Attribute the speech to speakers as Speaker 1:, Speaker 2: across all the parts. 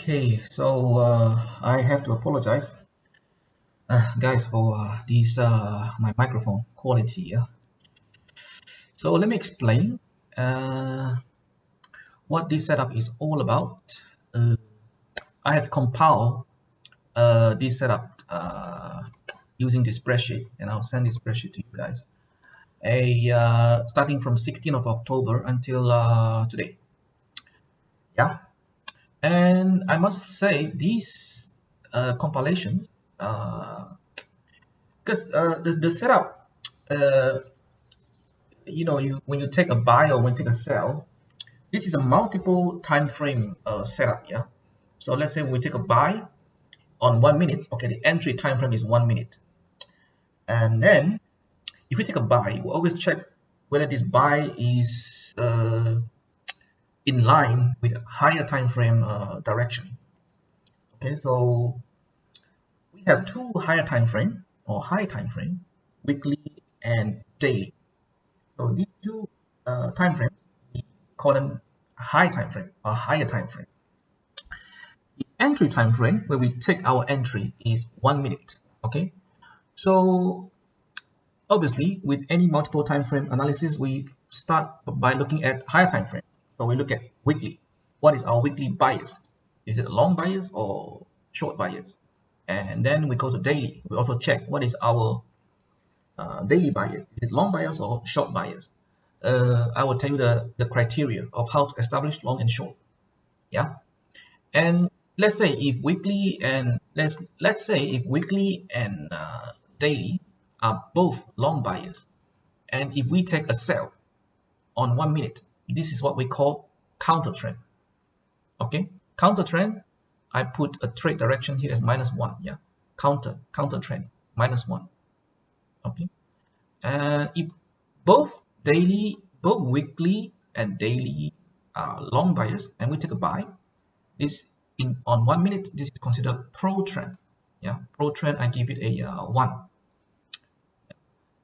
Speaker 1: Okay, so I have to apologize, guys, for this my microphone quality. Yeah. So let me explain what this setup is all about. I have compiled this setup using this spreadsheet, and I'll send this spreadsheet to you guys. Starting from 16th of October until today. Yeah. And I must say these compilations, because the setup, when you take a buy or when you take a sell, this is a multiple time frame setup. Yeah. So let's say we take a buy on 1 minute. Okay, the entry time frame is 1 minute, and then if we take a buy, we always check whether this buy is in line with higher time frame direction. Okay, so we have two higher time frame or high time frame, weekly and daily. So these two time frames, we call them high time frame or higher time frame. The entry time frame where we take our entry is 1 minute. Okay, so obviously with any multiple time frame analysis, we start by looking at higher time frame. So we look at weekly. What is our weekly bias? Is it a long bias or short bias? And then we go to daily. We also check what is our daily bias. Is it long bias or short bias? I will tell you the criteria of how to establish long and short. Yeah. And let's say if weekly and daily are both long bias, and if we take a sell on 1 minute, this is what we call counter trend. Okay, counter trend, I put a trade direction here as -1. Yeah, counter trend -1. Okay, and if both weekly and daily are long bias, and we take a buy, this on 1 minute, this is considered pro trend. Yeah, pro trend, I give it a 1.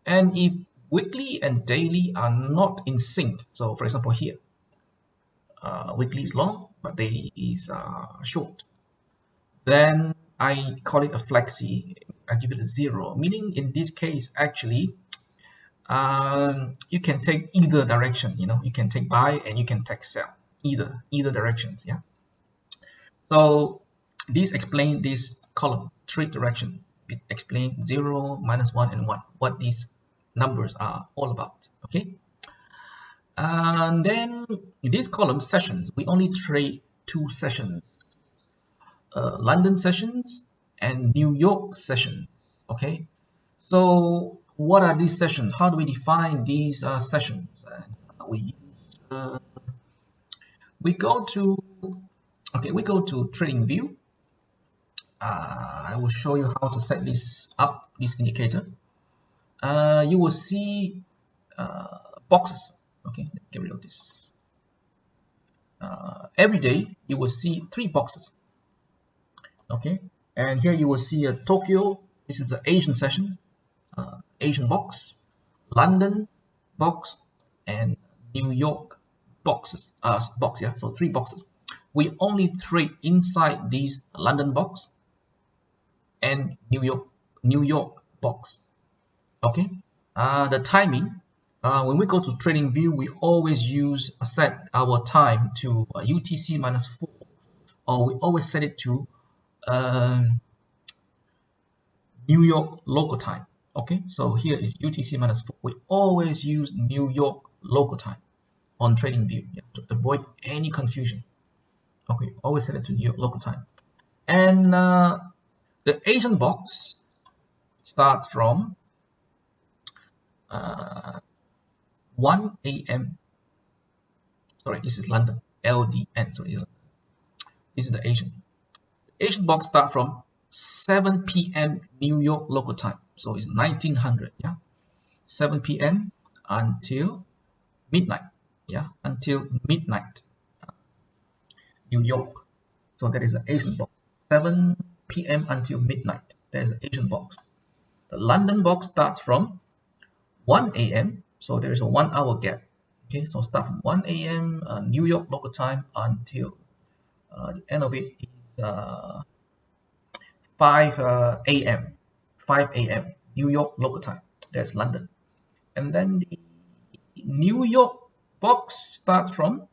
Speaker 1: And if weekly and daily are not in sync, so for example here, weekly is long but daily is short, then I call it a flexi. I give it a 0, meaning in this case actually you can take either direction. You can take buy and you can take sell, either directions. Yeah. So this explain this column trade direction. It explain 0, -1 and 1, what these numbers are all about. Okay, and then in this column sessions, we only trade 2 sessions, London sessions and New York sessions. Okay, so what are these sessions? How do we define these sessions? We go to trading view. I will show you how to set this up, this indicator. You will see boxes. Okay, get rid of this. Every day you will see 3 boxes. Okay, and here you will see a Tokyo. This is the Asian session, Asian box, London box, and New York boxes. Yeah, so 3 boxes. We only trade inside these London box and New York box. Okay, the timing, when we go to trading view, we always set our time to UTC -4, or we always set it to New York local time. Okay, so here is UTC -4. We always use New York local time on trading view, yeah, to avoid any confusion. Okay, always set it to New York local time. And the Asian box starts from 1 a.m. Sorry, this is London, LDN. Sorry, this is the Asian. The Asian box starts from 7 p.m. New York local time, so it's 1900. Yeah, 7 p.m. until midnight. Yeah, until midnight, New York. So that is the Asian box. 7 p.m. until midnight. That is the Asian box. The London box starts from 1 a.m. So there is a 1 hour gap. Okay, so start from 1 a.m. New York local time until the end of it is 5 a.m. 5 a.m. New York local time. There's London. And then the New York box starts from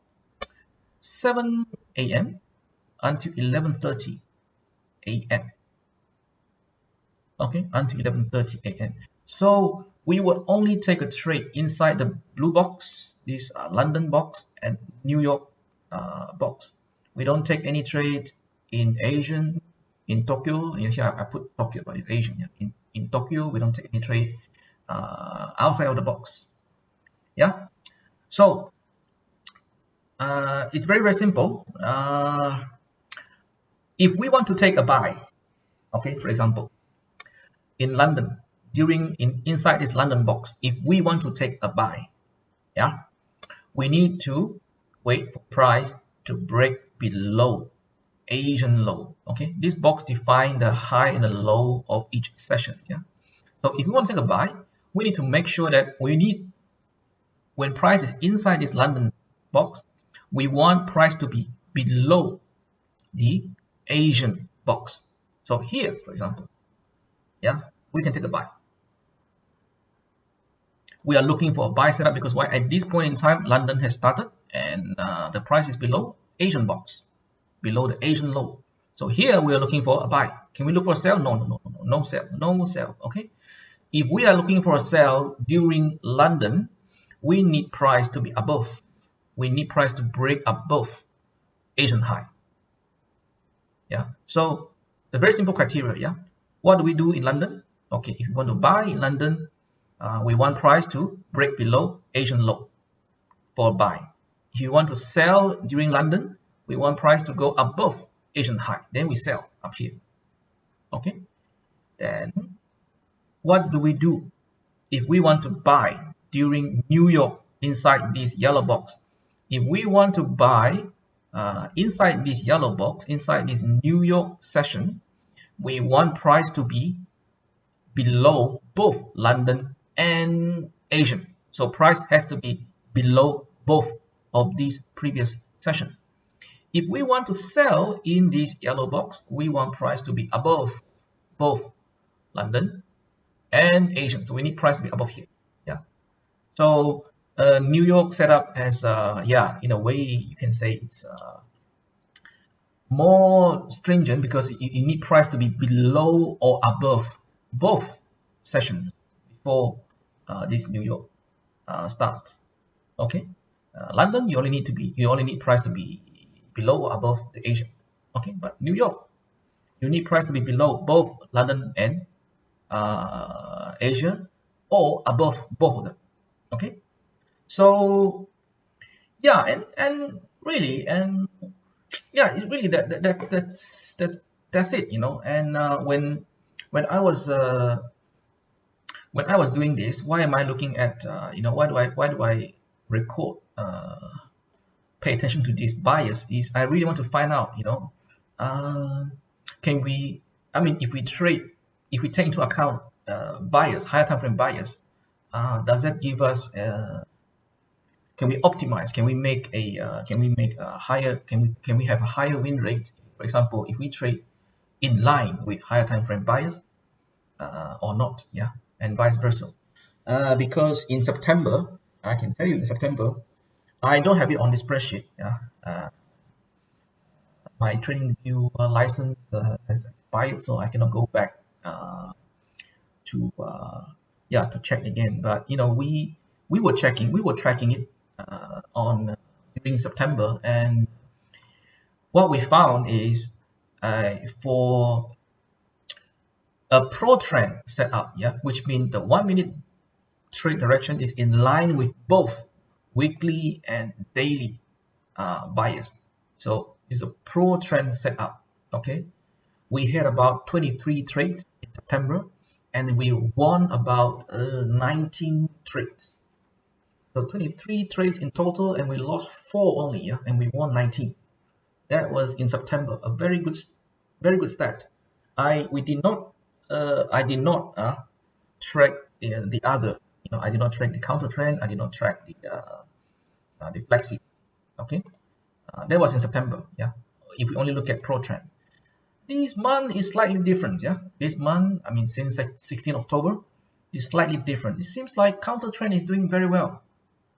Speaker 1: 7 a.m. until 11:30 a.m. Okay, until 11:30 a.m. So we would only take a trade inside the blue box, this London box and New York box. We don't take any trade in Asian, in Tokyo. Here I put Tokyo, but it's Asian. Yeah. In Tokyo, we don't take any trade outside of the box. Yeah. So it's very simple. If we want to take a buy, okay, for example, in London, inside this London box, if we want to take a buy, yeah, we need to wait for price to break below Asian low. Okay, this box defines the high and the low of each session. Yeah, so if we want to take a buy, we need to make sure that when price is inside this London box, we want price to be below the Asian box. So here, for example, yeah, we can take a buy. We are looking for a buy setup because why? At this point in time, London has started and the price is below Asian box, below the Asian low. So here we are looking for a buy. Can we look for a sell? No sell, no sell. Okay. If we are looking for a sell during London, we need price to be above. We need price to break above Asian high. Yeah. So the very simple criteria. Yeah. What do we do in London? Okay. If you want to buy in London, we want price to break below Asian low for a buy. If you want to sell during London, we want price to go above Asian high. Then we sell up here. Okay. Then what do we do if we want to buy during New York inside this yellow box? If we want to buy inside this yellow box, inside this New York session, we want price to be below both London and Asian. So price has to be below both of these previous sessions. If we want to sell in this yellow box, we want price to be above both London and Asian. So we need price to be above here. Yeah. So New York setup has, yeah, in a way you can say it's more stringent because you need price to be below or above both sessions before this New York starts. Okay. London, you only need price to be below or above the Asian. Okay, but New York, you need price to be below both London and Asia or above both of them. Okay, so yeah, and really, and yeah, it's really that's it, you know. And when I was doing this, why am I looking at you know, why do I record pay attention to this bias? Is I really want to find out, you know, can we, I mean, if we take into account bias, higher time frame bias, does that give us can we optimize, can we make a higher, can we have a higher win rate, for example, if we trade in line with higher time frame bias or not? Yeah, and vice versa. Because in September, I can tell you, in September, I don't have it on this spreadsheet. Yeah, my trading view license has expired, so I cannot go back to yeah, to check again. But you know, we were tracking it on during September, and what we found is for a pro trend setup, yeah, which means the 1 minute trade direction is in line with both weekly and daily bias. So it's a pro trend setup. Okay, we had about 23 trades in September, and we won about 19 trades. So 23 trades in total, and we lost 4 only, yeah, and we won 19. That was in September, a very good stat. I did not track the other, you know, I did not track the counter trend, I did not track the flexi. Okay, that was in September. Yeah, if we only look at pro trend. this month is slightly different. Yeah, this month, I mean, since 16 October, is slightly different. It seems like counter trend is doing very well.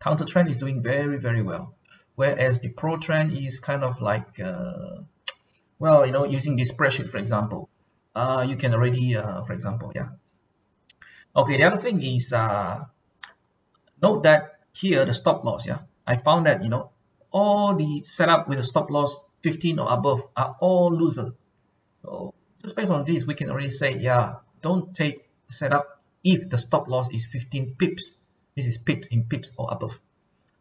Speaker 1: Counter trend is doing very, very well, whereas the pro trend is kind of like, well, you know, using this spreadsheet, for example, you can already, for example, yeah. Okay, the other thing is, note that here the stop loss, yeah, I found that, you know, all the setup with the stop loss 15 or above are all loser. So just based on this, we can already say, yeah, don't take setup if the stop loss is 15 pips. This is pips in pips or above.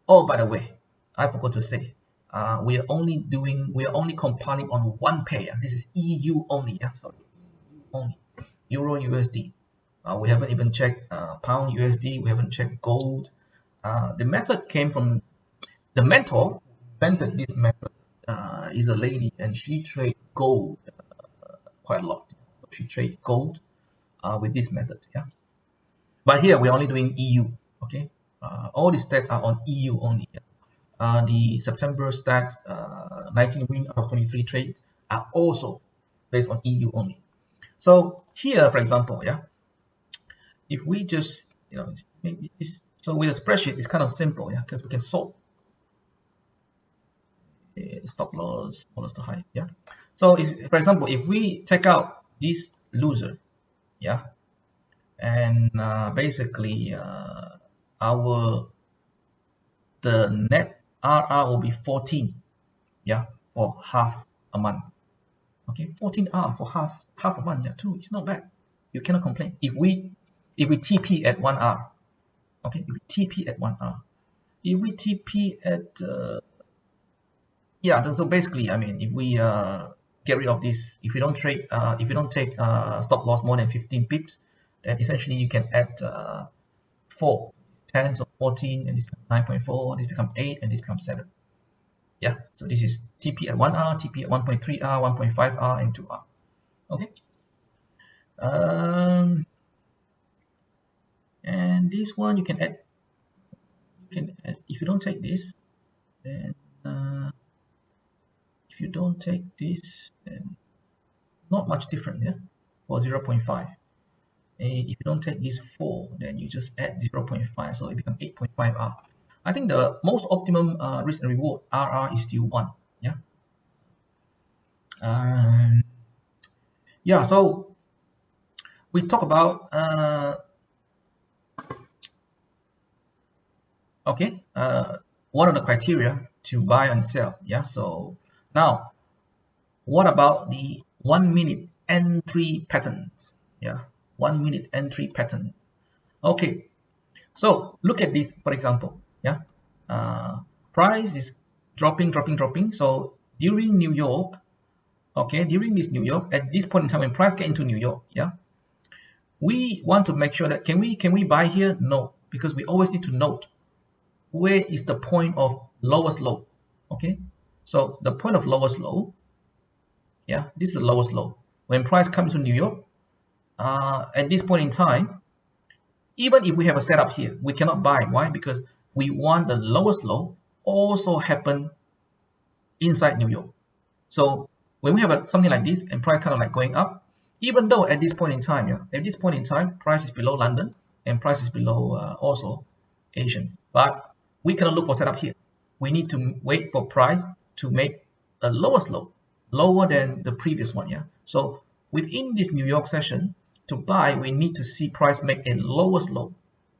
Speaker 1: Oh, by the way, I forgot to say, we are only compiling on one pair. Yeah? This is EU only. Yeah, sorry, only Euro USD. We haven't even checked Pound USD. We haven't checked gold. The method came from the mentor who invented this method. Is a lady, and she trade gold quite a lot. So she trade gold with this method. Yeah, but here we're only doing EU. Okay, all the stats are on EU only. Yeah? The September stats, 19 win out of 23 trades, are also based on EU only. So here, for example, yeah, if we just, you know, maybe this, so with a spreadsheet, it's kind of simple, yeah, because we can sort stop loss, smallest to high, yeah. So if, for example, if we take out this loser, yeah, and basically the net RR will be 14, yeah, for half a month. Okay, 14R for half a month, yeah, too. It's not bad. You cannot complain. If we TP at 1R, okay, if we TP at 1R, if we TP at yeah, so basically, I mean, if we get rid of this, if we don't trade, if you don't take stop loss more than 15 pips, then essentially you can add 4 10, so 14, and this becomes 9.4, this becomes 8, and this becomes 7. Yeah, so this is TP at 1R, TP at 1.3R, 1.5R, and 2R. Okay. And this one you can add, if you don't take this, then if you don't take this, then not much different, yeah, for 0.5. If you don't take this 4, then you just add 0.5, so it becomes 8.5R. I think the most optimum risk and reward RR is still 1, yeah. Yeah, so we talk about okay, what are the criteria to buy and sell? Yeah, so now what about the 1 minute entry patterns? Yeah, 1 minute entry pattern. Okay, so look at this, for example. Yeah, price is dropping. So during New York, okay, during this New York, at this point in time when price get into New York, yeah, we want to make sure that can we buy here? No, because we always need to note where is the point of lowest low. Okay, so the point of lowest low, yeah, this is the lowest low. When price comes to New York, at this point in time, even if we have a setup here, we cannot buy. Why? Because we want the lowest low also happen inside New York. So when we have something like this and price kind of like going up, even though at this point in time, yeah, at this point in time, price is below London and price is below also Asian, but we cannot look for setup here. We need to wait for price to make a lowest low, lower than the previous one. Yeah. So within this New York session, to buy, we need to see price make a lowest low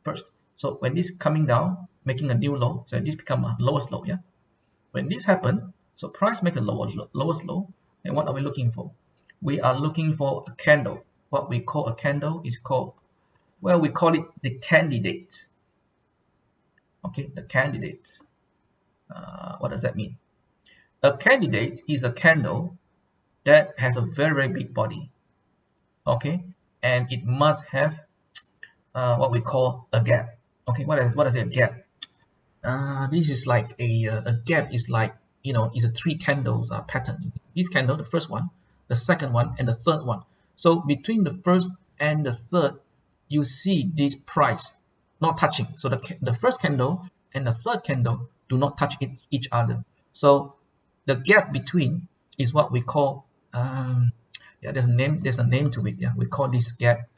Speaker 1: first. So when this coming down, making a new low, so this become a lowest low. Yeah. When this happen, so price make a lowest low, and what are we looking for? We are looking for a candle. What we call a candle is called, well, we call it the candidate. Okay, the candidate. What does that mean? A candidate is a candle that has a very big body. Okay, and it must have what we call a gap. Okay, what is a gap? This is like a gap is like, you know, is a 3 candles pattern. This candle, the first one, the second one, and the third one. So between the first and the third, you see this price not touching. So the first candle and the third candle do not touch each other. So the gap between is what we call Yeah, there's a name to it. Yeah, we call this gap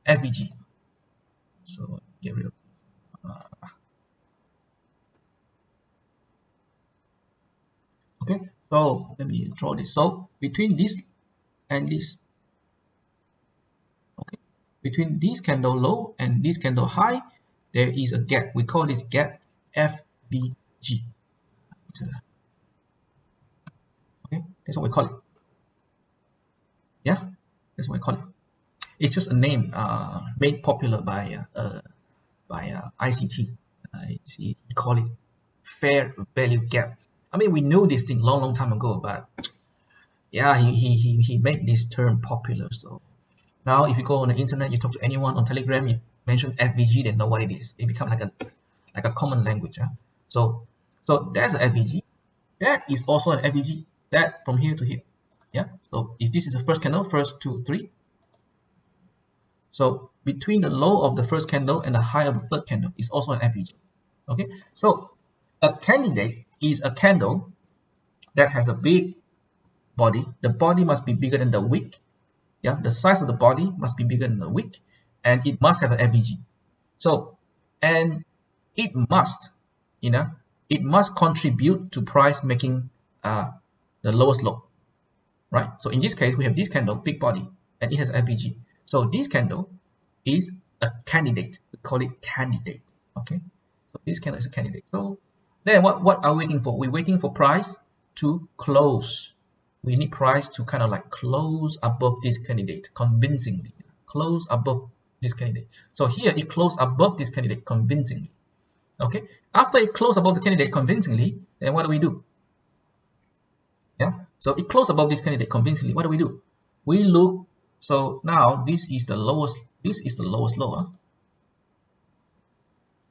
Speaker 1: FVG. So get rid of okay. So let me draw this. So between this and this, okay, between this candle low and this candle high, there is a gap. We call this gap FVG. Okay, that's what we call it. Yeah, that's what we call it. It's just a name made popular by ICT. He call it fair value gap. I mean, we know this thing long time ago, but yeah, he made this term popular. So now if you go on the internet, you talk to anyone on Telegram, you mention FVG, they know what it is. It becomes like a common language. So there's an FVG. That is also an FVG. That from here to here. Yeah. So if this is the first candle, first, 2, 3. So between the low of the first candle and the high of the third candle is also an FVG. Okay. So a candidate is a candle that has a big body. The body must be bigger than the wick. Yeah, the size of the body must be bigger than the wick, and it must have an FVG. So, and it must, it must contribute to price making the lowest low, right? So in this case, we have this candle, big body, and it has FVG. So this candle is a candidate. We call it candidate. Okay, so this candle is a candidate. So then what are we waiting for? We're waiting for price to close. We need price to kind of like close above this candidate convincingly. Close above this candidate. So here it closed above this candidate convincingly. Okay. After it closed above the candidate convincingly, then what do we do? Yeah. So it closed above this candidate convincingly. What do we do? We look. So now this is the lowest. This is the lowest low.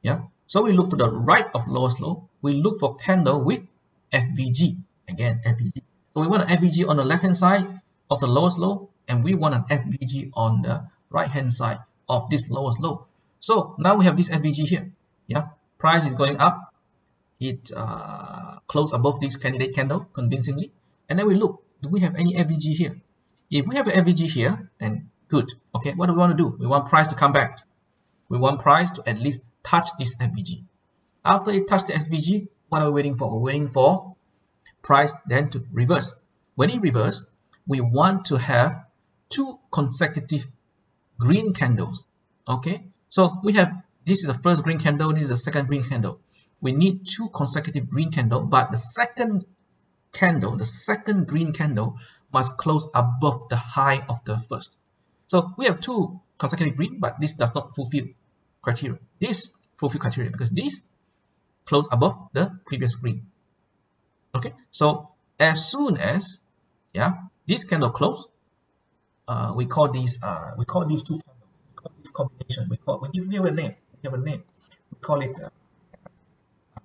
Speaker 1: Yeah. So we look to the right of lowest low. We look for candle with FVG. Again, FVG. So we want an FVG on the left hand side of the lowest low, and we want an FVG on the right hand side of this lowest low. So now we have this FVG here. Yeah, price is going up. It closed above this candidate candle convincingly, and then we look. Do we have any FVG here? If we have an FVG here, then good. Okay, what do we want to do? We want price to come back. We want price to at least touch this FVG. After it touched the FVG, what are we waiting for? We're waiting for price then to reverse. When it reverse, we want to have 2 consecutive green candles. Okay, so we have, this is the first green candle, this is the second green candle. We need 2 consecutive green candle, but the second candle, the second green candle must close above the high of the first. So we have 2 consecutive green, but this does not fulfill criteria. This fulfill criteria because this close above the previous green. Okay, so as soon as this candle close, we call these 2 candles, we call this combination, we give a name, we call it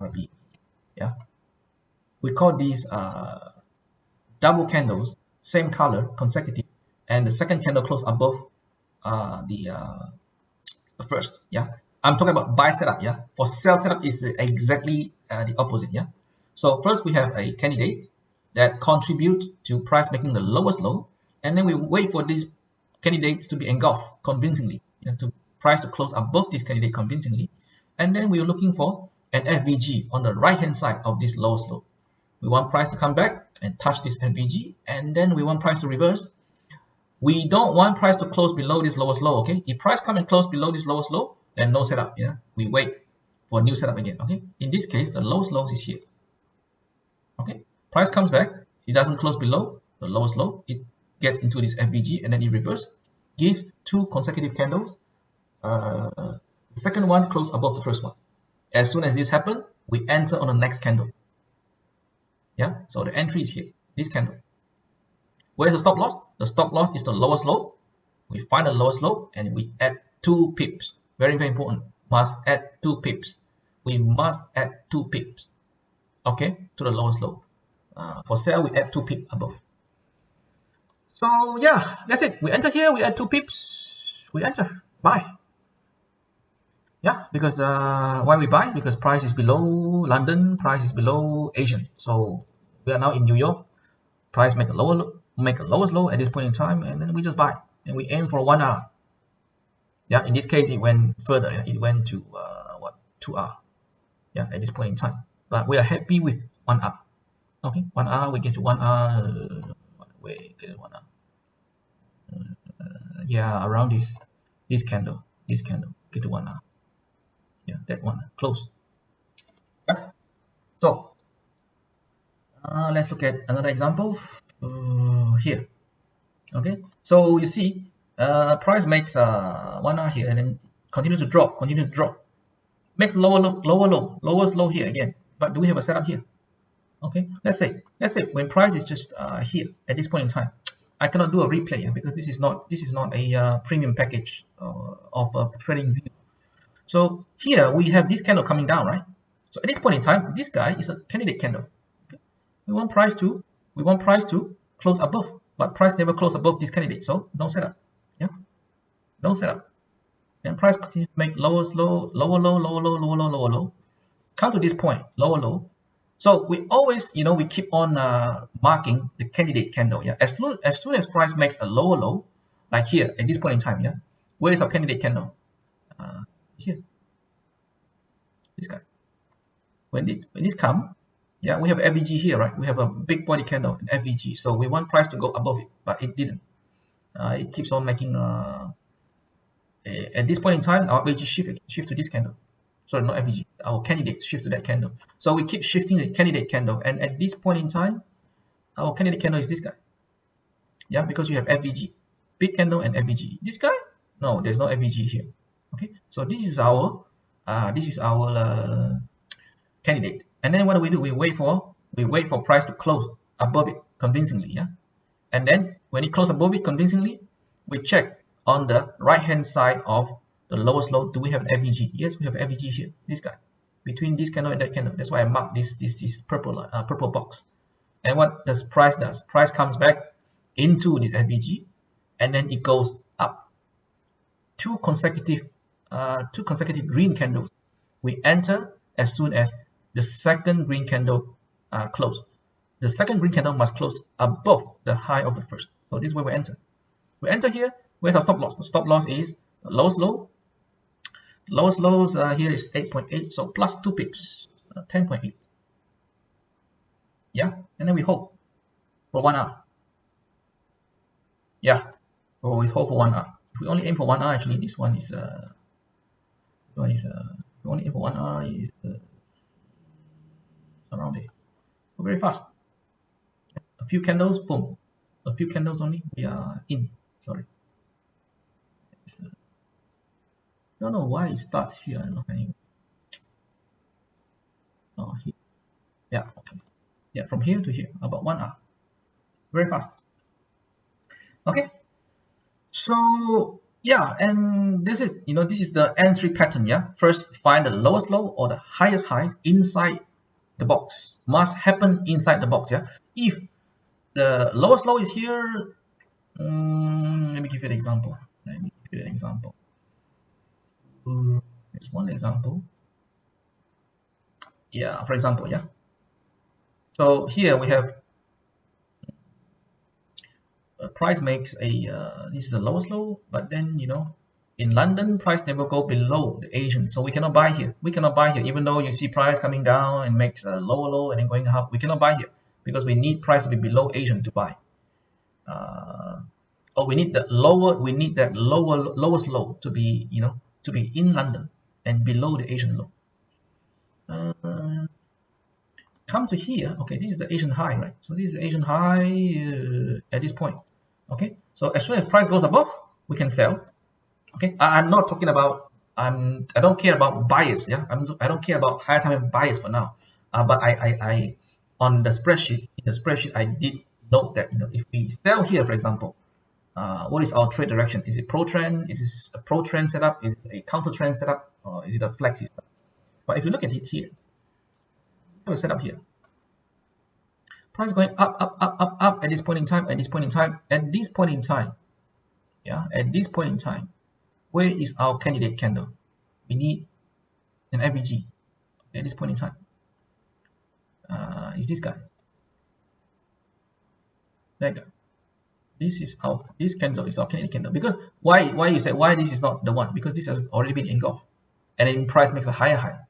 Speaker 1: RBV. We call these double candles, same color, consecutive, and the second candle close above the first. I'm talking about buy setup. For sell setup is exactly the opposite. So first we have a candidate that contribute to price making the lowest low, and then we wait for these candidates to be engulfed convincingly, to price to close above this candidate convincingly, and then we're looking for an FVG on the right hand side of this lowest low. We want price to come back and touch this FVG, and then we want price to reverse. We don't want price to close below this lowest low. Okay, if price come and close below this lowest low, then no setup. We wait for a new setup again. Okay, in this case the lowest low is here. Okay, price comes back, it doesn't close below the lowest low, it gets into this FVG and then it reverse, gives 2 consecutive candles. The second one close above the first one. As soon as this happens, we enter on the next candle. So the entry is here, this candle. Where's the stop loss? The stop loss is the lowest low. We find the lowest low and we add 2 pips. Very important. Must add 2 pips. We must add 2 pips. Okay, to the lowest low. For sell, we add 2 pips above. So yeah, that's it. We enter here, we add 2 pips. We enter, buy. Because why we buy? Because price is below London, price is below Asian. So we are now in New York. Price make a lowest low at this point in time, and then we just buy, and we aim for 1R. Yeah, in this case it went further. Yeah? It went to what, 2R. Yeah, at this point in time, but we are happy with 1R. Okay, 1R, we get to 1R. We get 1R. Yeah, around this candle get to 1R. Yeah, that one close. Yeah. So let's look at another example here. Okay, so you see price makes 1R here, and then continue to drop, makes lower low, lowest low here again. But do we have a setup here? Okay, let's say when price is just here at this point in time, I cannot do a replay because this is not a premium package of a trading view. So here we have this candle coming down, right? So at this point in time, this guy is a candidate candle. Okay? We want price to close above, but price never close above this candidate, so no setup. Yeah, no setup. And price continues to make lowest low, lower low, lower low, lower low, lower low. Come to this point, lower low. So we always, we keep on marking the candidate candle. Yeah, as soon as price makes a lower low, like here at this point in time, yeah, where is our candidate candle? Here, this guy. When this come, yeah, we have FVG here, right? We have a big body candle in FVG, so we want price to go above it, but it didn't. It keeps on making at this point in time, our FVG shift to this candle. Sorry, not FVG. Our candidate shift to that candle. So we keep shifting the candidate candle, and at this point in time, our candidate candle is this guy. Yeah, because you have FVG, big candle and FVG. This guy, no, there's no FVG here. Okay, so this is our candidate. And then what do? We wait for price to close above it convincingly. Yeah, and then when it closes above it convincingly, we check on the right hand side of the lowest low. Do we have an FVG? Yes, we have FVG here. This guy, between this candle and that candle. That's why I marked this purple box. And what does price does? Price comes back into this FVG, and then it goes up. Two consecutive green candles. We enter as soon as the second green candle close. The second green candle must close above the high of the first. So this is where we enter. We enter here. Where's our stop loss? The stop loss is the lowest low. Lowest lows here is 8.8, so plus 2 pips, 10.8. Yeah, and then we hold for 1R. Yeah, always hold for 1R. If we only aim for 1R, actually this one is only aim for 1R is around there. So very fast. A few candles, boom. A few candles only, we are in. Sorry. Don't know why it starts here. I don't know. Anyway. Oh, here. Yeah, okay. Yeah, from here to here, about 1R. Very fast. Okay. So yeah, and this is this is the entry pattern. Yeah, first find the lowest low or the highest highs inside the box. Must happen inside the box. Yeah, if the lowest low is here, let me give you an example. Here's one example. Yeah, for example, yeah. So here we have price makes a this is the lowest low, but then in London price never go below the Asian, so we cannot buy here. Even though you see price coming down and makes a lower low and then going up, we cannot buy here because we need price to be below Asian to buy. Or we need that lowest low to be to be in London and below the Asian low. Come to here. Okay, this is the Asian high, right? So this is the Asian high at this point. Okay, so as soon as price goes above, we can sell. Okay, I'm not talking about I don't care about bias. Yeah, I don't care about higher time bias for now. But I on the spreadsheet, I did note that if we sell here, for example, what is our trade direction? Is it pro trend? Is this a pro trend setup? Is it a counter trend setup? Or is it a flexi setup? But if you look at it here, we have a setup here. Price going up at this point in time, yeah, at this point in time, where is our candidate candle? We need an FVG at this point in time. Is this guy? That guy. This candle is our candidate candle. Because why you say why this is not the one? Because this has already been engulfed, and then price makes a higher high.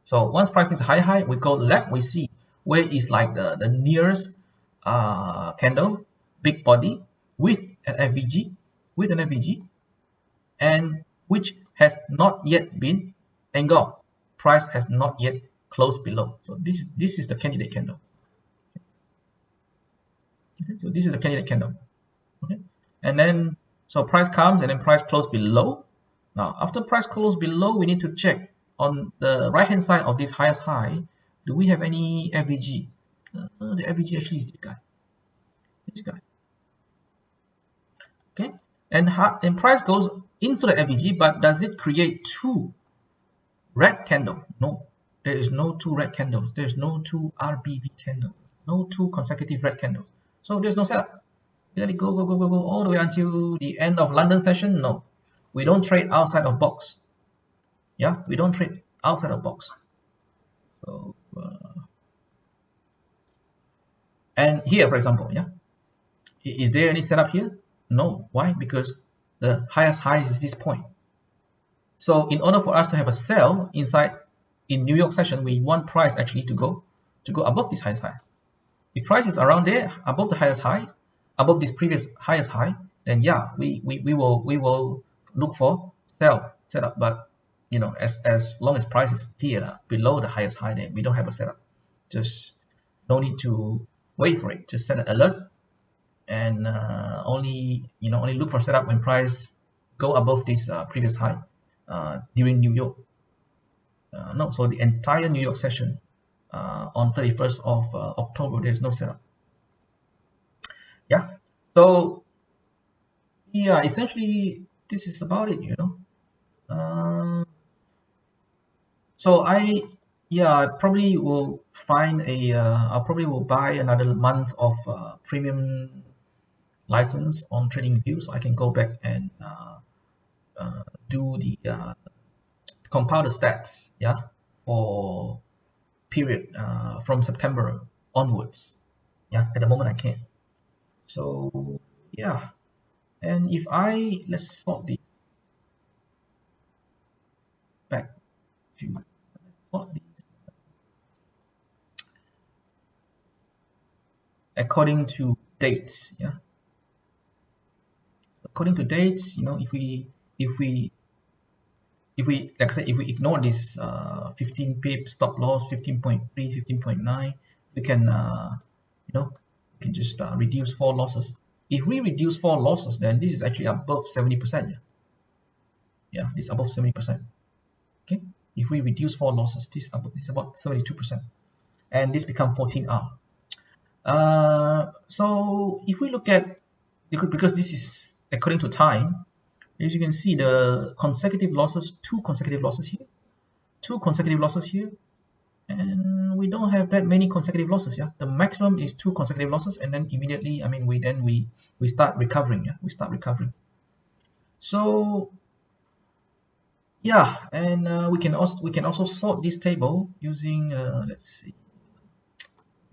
Speaker 1: So once price makes a higher high, we go left, we see where is like the nearest candle, big body with an FVG, and which has not yet been engulfed. Price has not yet closed below. So this is the candidate candle. Okay, so this is the candidate candle. Okay, and then so price comes and then price close below. Now after price close below, we need to check on the right hand side of this highest high. Do we have any FVG? The FVG actually is this guy. Okay, and price goes into the FVG, but does it create two red candles? No, there is no two red candles. There's no two RBV candles. No two consecutive red candles. So there's no setup. Let it go all the way until the end of London session. No, we don't trade outside of box. Yeah, we don't trade outside of box. So and here, for example, yeah, is there any setup here? No. Why? Because the highest high is this point. So in order for us to have a sell inside in New York session, we want price actually to go above this highest high. If price is around there, above the highest high, above this previous highest high, then yeah, we will look for sell setup. But you know, as long as price is here below the highest high, then we don't have a setup. Just no need to wait for it. Just set an alert and only look for setup when price go above this previous high during New York. No, so the entire New York session on 31st of October, there's no setup. Yeah, so yeah, essentially this is about it, you know. So I probably will find a I probably will buy another month of premium license on TradingView, so I can go back and do the compile the stats, yeah, for period from September onwards. Yeah, at the moment I can't. So yeah, and if let's sort this back to sort this according to dates. Yeah, according to dates, you know, if we like I said, if we ignore this 15 pip stop loss, 15.3, 15.9, we can you know, we can just reduce 4 losses. If we reduce 4 losses, then this is actually above 70%. Yeah, this is above 70%. Okay, if we reduce 4 losses, this is about 72%, and this become 14R. So if we look at, because this is according to time, as you can see, the consecutive losses, 2 consecutive losses here, 2 consecutive losses here, and we don't have that many consecutive losses. Yeah, the maximum is 2 consecutive losses, and then immediately, I mean, we start recovering. Yeah, we start recovering. So yeah, and we can also sort this table using let's see.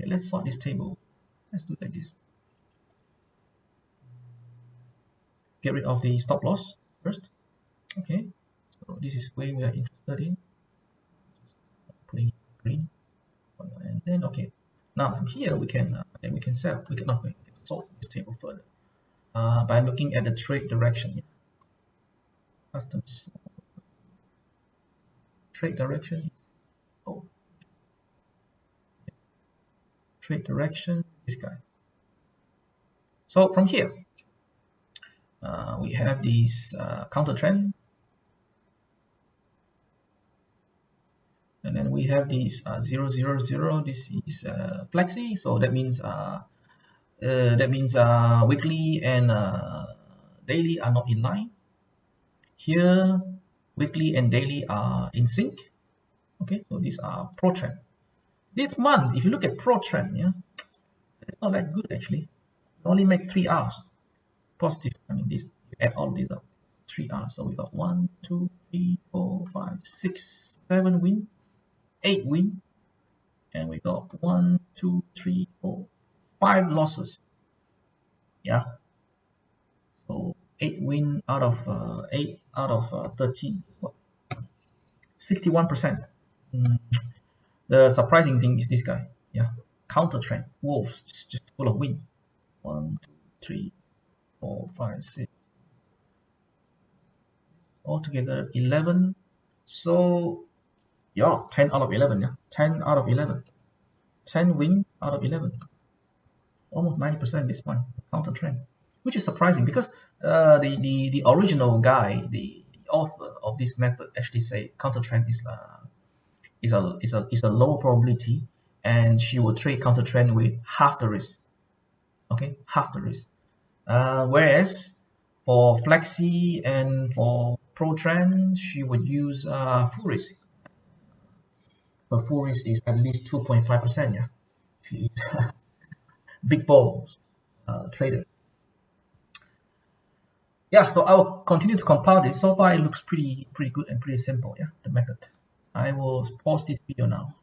Speaker 1: Okay, let's sort this table. Let's do it like this. Get rid of the stop loss first. Okay, so this is where we are interested in. Putting green, and then okay. Now from here we can then we can sell. We can sort this table further by looking at the trade direction. Yeah. Customs trade direction. Oh, trade direction. This guy. So from here, we have these counter trend, and then we have these 000. This is flexi, so that means weekly and daily are not in line. Here, weekly and daily are in sync. Okay, so these are pro trend. This month, if you look at pro trend, yeah, it's not that good actually. It only make 3 hours positive. I mean, this, you add all these up, 3 hours. So we got 1, 2, 3, 4, 5, 6, 7 win, 8 win, and we got 1, 2, 3, 4, 5 losses. Yeah. So 8 win out of 8 out of 13. 61%. The surprising thing is this guy. Yeah. Counter trend. Wolves just full of win. 1, 2, 3, 4, 5, 6. Altogether 11. So yeah, 10 out of 11. Yeah. 10 out of 11. 10 win out of 11. Almost 90% this one. Counter trend. Which is surprising because the original guy, the author of this method actually say counter trend is a low probability, and she will trade counter trend with half the risk. Okay, half the risk. Whereas for flexi and for pro trend, she would use full risk. The full risk is at least 2.5%. Yeah, she is big balls trader. Yeah, so I'll continue to compile this. So far, it looks pretty good and pretty simple. Yeah, the method. I will pause this video now.